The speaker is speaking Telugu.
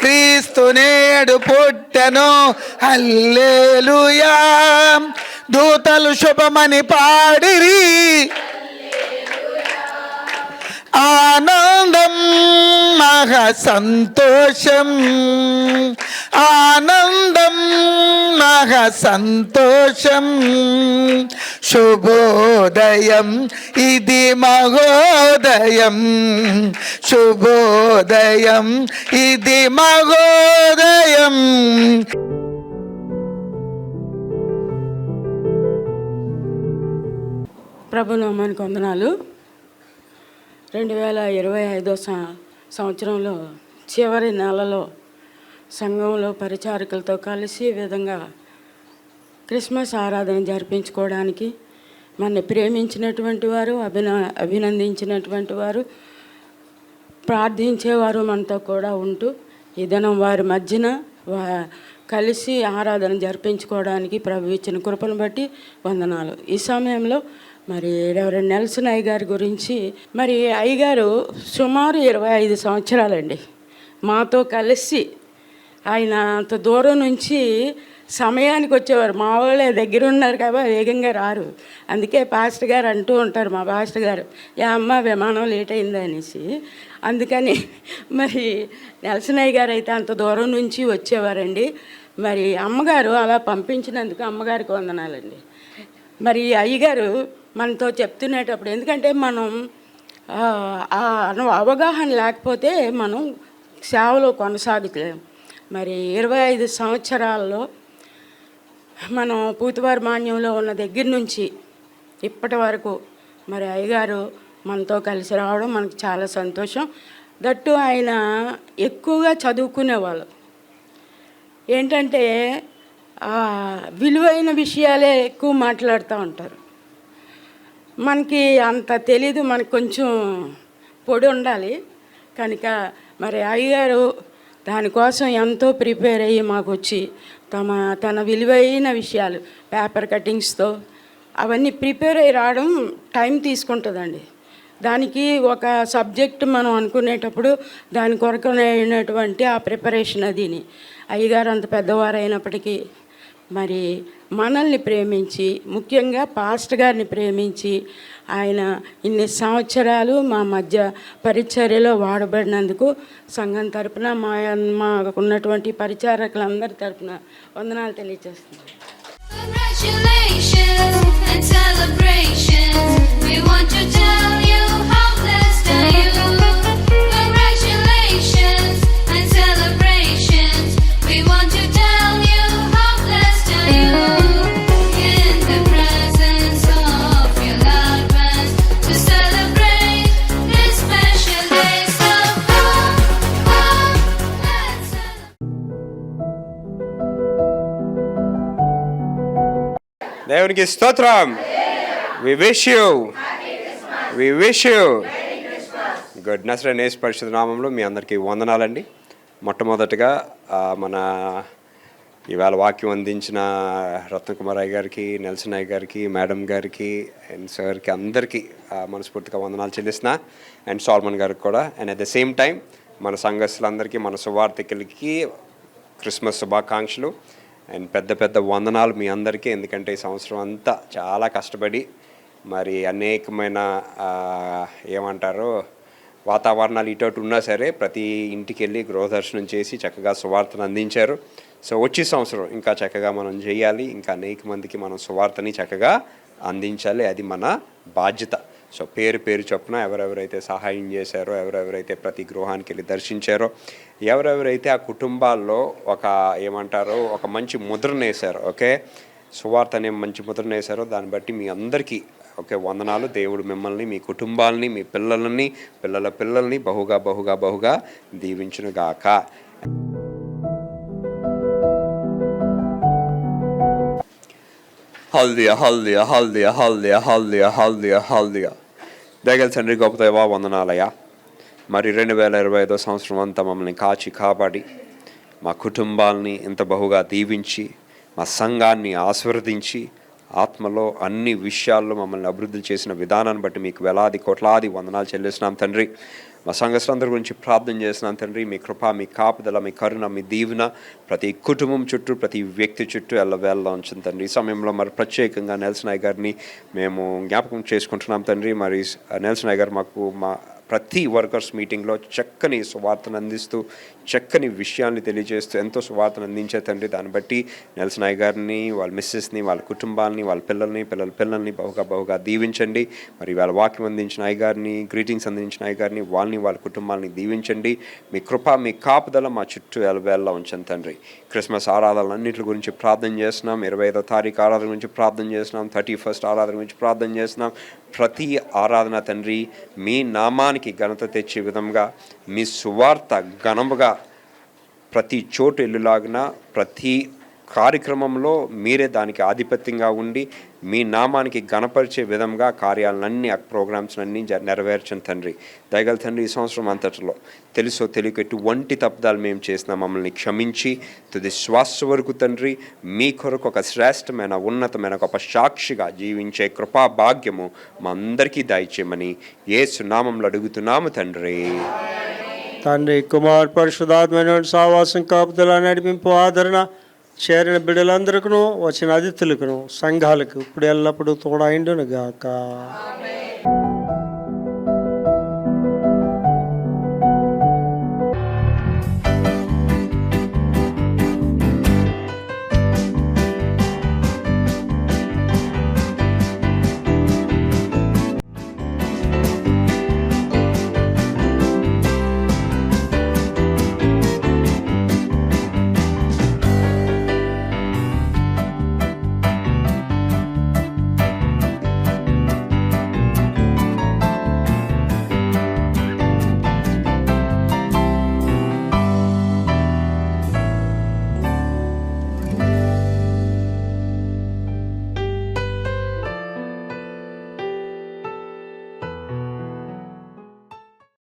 క్రీస్తు నేడు పుట్టెను హల్లెలూయా. దూతలు శుభమని పాడిరి, ఆనందం మహా సంతోషం, ఆనందం మహా సంతోషం. శుభోదయం ఇది మహోదయం, శుభోదయం ఇది మహోదయం. ప్రభునామానికి వందనాలు. 2025 సంవత్సరంలో చివరి నెలలో సంఘంలో పరిచారకులతో కలిసి ఈ విధంగా క్రిస్మస్ ఆరాధన జరిపించుకోవడానికి మన ప్రేమించినటువంటి వారు, అభినందించినటువంటి వారు, ప్రార్థించేవారు మనతో కూడా ఉంటూ ఈ దినం వారి మధ్యన కలిసి ఆరాధన జరిపించుకోవడానికి ప్రభు ఇచ్చిన కృపను బట్టి వందనాలు. ఈ సమయంలో మరి రెవరెండ్ నెల్సన్ అయ్యగారి గురించి, మరి అయ్యగారు సుమారు 25 సంవత్సరాలండి మాతో కలిసి ఆయన అంత దూరం నుంచి సమయానికి వచ్చేవారు. మా వాళ్ళే దగ్గర ఉన్నారు కాబట్టి వేగంగా రారు. అందుకే పాస్టర్ గారు అంటూ ఉంటారు, మా పాస్టర్ గారు, అమ్మ విమానం లేట్ అయింది అనేసి. అందుకని మరి నెల్సన్ అయ్య గారు అయితే అంత దూరం నుంచి వచ్చేవారండి. మరి అమ్మగారు అలా పంపించినందుకు అమ్మగారికి వందనాలండి. మరి అయ్యగారు మనతో చెప్తునేటప్పుడు, ఎందుకంటే మనం అవగాహన లేకపోతే మనం సేవలో కొనసాగుతలేము. మరి 25 సంవత్సరాల్లో మనం పూతవారి మాన్యంలో ఉన్న దగ్గర నుంచి ఇప్పటి వరకు మరి అయ్యగారు మనతో కలిసి రావడం మనకు చాలా సంతోషం. దట్టు ఆయన ఎక్కువగా చదువుకునేవాళ్ళు. ఏంటంటే విలువైన విషయాలే ఎక్కువ మాట్లాడుతూ ఉంటారు. మనకి అంత తెలీదు, మనకు కొంచెం పొడి ఉండాలి కనుక మరి అయ్యగారు దానికోసం ఎంతో ప్రిపేర్ అయ్యి మాకు వచ్చి తన విలువైన విషయాలు పేపర్ కటింగ్స్తో అవన్నీ ప్రిపేర్ అయ్యి రావడం టైం తీసుకుంటుందండి. దానికి ఒక సబ్జెక్ట్ మనం అనుకునేటప్పుడు దాని కొరకునైనటువంటి ఆ ప్రిపరేషన్ అదిని. అయ్యగారు అంత పెద్దవారు అయినప్పటికీ మరి మనల్ని ప్రేమించి, ముఖ్యంగా పాస్టర్ గారిని ప్రేమించి, ఆయన ఇన్ని సంవత్సరాలు మా మధ్య పరిచర్యలో వాడబడినందుకు సంఘం తరపున మాకున్నటువంటి పరిచారకులందరి తరపున వందనాలు తెలియజేస్తున్నాను. దేవునికి స్తోత్రం. వి విష్ యూ గుడ్ నజరేయుడైన యేసు పరిశుద్ధ నామములో మీ అందరికీ వందనాలండి. మొట్టమొదటిగా మన ఇవాళ వాక్యం అందించిన రత్నకుమార్ అయ్య గారికి, నెల్సన్ అయ్య గారికి, మేడం గారికి అండ్ సార్కి అందరికీ మనస్ఫూర్తిగా వందనాలు చెల్లిస్తున్నా. అండ్ సాల్మన్ గారికి కూడా. And at the same time మన సంఘస్థులందరికీ, మన సువార్థికులకి క్రిస్మస్ శుభాకాంక్షలు అండ్ పెద్ద వందనాలు మీ అందరికీ. ఎందుకంటే ఈ సంవత్సరం అంతా చాలా కష్టపడి మరి అనేకమైన ఏమంటారు వాతావరణాలు ఇటు ఉన్నా సరే ప్రతి ఇంటికి వెళ్ళి గృహదర్శనం చేసి చక్కగా సువార్తను అందించారు. సో వచ్చే సంవత్సరం ఇంకా చక్కగా మనం చేయాలి, ఇంకా అనేక మందికి మనం సువార్తని చక్కగా అందించాలి. అది మన బాధ్యత. సో పేరు చొప్పున ఎవరెవరైతే సహాయం చేశారో, ఎవరెవరైతే ప్రతి గృహానికి వెళ్ళి దర్శించారో, ఎవరెవరైతే ఆ కుటుంబాల్లో ఒక మంచి ముద్రను వేశారో, ఓకే సువార్త అనే మంచి ముద్రను వేశారో, దాన్ని బట్టి మీ అందరికీ వందనాలు. దేవుడు మిమ్మల్ని, మీ కుటుంబాలని, మీ పిల్లల్ని బహుగా దీవించునుగాక. హల్దియా దయగల తండ్రి, గొప్ప దేవా వందనాలయ్యా. మరి 2025 సంవత్సరం అంతా మమ్మల్ని కాచి కాపాడి మా కుటుంబాలని ఇంత బహుగా దీవించి, మా సంఘాన్ని ఆశీర్వదించి ఆత్మలో అన్ని విషయాల్లో మమ్మల్ని అభివృద్ధి చేసిన విధానాన్ని బట్టి మీకు వేలాది కోట్లాది వందనాలు చెల్లిస్తున్నాం తండ్రి. మా సంఘస్థులందరి గురించి ప్రార్థన చేస్తున్నాం తండ్రి. మీ కృప, మీ కాపుదల, మీ కరుణ, మీ దీవెన ప్రతి కుటుంబం చుట్టూ, ప్రతి వ్యక్తి చుట్టూ ఎల్లవేళలా ఉంచింది తండ్రి. ఈ సమయంలో మరి ప్రత్యేకంగా నెల్సన్ అయ్య గారిని మేము జ్ఞాపకం చేసుకుంటున్నాం తండ్రి. మరి నెల్సన్ అయ్య గారు మాకు మా ప్రతి వర్కర్స్ మీటింగ్లో చక్కని సువార్తను అందిస్తూ, చక్కని విషయాన్ని తెలియజేస్తూ ఎంతో సువార్తను అందించే తండ్రి. దాన్ని బట్టి నెల్సన్ అయ్య గారిని, వాళ్ళ మిస్సెస్ని, వాళ్ళ కుటుంబాలని, వాళ్ళ పిల్లల్ని బహుగా దీవించండి. మరి వాళ్ళ వాక్యం అందించిన అయ్య గారిని, గ్రీటింగ్స్ అందించిన అయ్య గారిని, వాళ్ళ కుటుంబాలని దీవించండి. మీ కృప, మీ కాపుదల మా చుట్టూ ఎలవేళలా ఉంచండి తండ్రి. క్రిస్మస్ ఆరాధనలన్నింటి గురించి ప్రార్థన చేస్తున్నాం. 25వ తారీఖు ఆరాధన గురించి ప్రార్థన చేస్తున్నాం. 31st ఆరాధన గురించి ప్రార్థన చేస్తున్నాం. ప్రతి ఆరాధన తండ్రి మీ నామానికి ఘనత తెచ్చే విధంగా, మీ సువార్త ఘనముగా ప్రతి చోటు వెళ్ళులాగిన, ప్రతి కార్యక్రమంలో మీరే దానికి ఆధిపత్యంగా ఉండి మీ నామానికి గణపరిచే విధంగా కార్యాలన్నీ, ఆ ప్రోగ్రామ్స్లన్నీ నెరవేర్చండి తండ్రి. దయగల తండ్రి, ఈ సంవత్సరం అంతటిలో తెలుసో తెలియక ఎటువంటి తప్పుదాలు మేము చేసినా మమ్మల్ని క్షమించి తుది శ్వాస వరకు తండ్రి మీ కొరకు ఒక శ్రేష్టమైన, ఉన్నతమైన, గొప్ప సాక్షిగా జీవించే కృపా భాగ్యము మా అందరికీ దయచేయమని యేసు నామములో అడుగుతున్నాము తండ్రి. తండ్రి, కుమార్, పరిశుద్ధాత్మైన సావాసం, కాపుదల, నడిపింపు, ఆదరణ చేరిన బిడ్డలందరికీ, వచ్చిన అతిథులకు, సంఘాలకు ఇప్పుడు ఎల్లప్పుడూ తోడైండును గాక.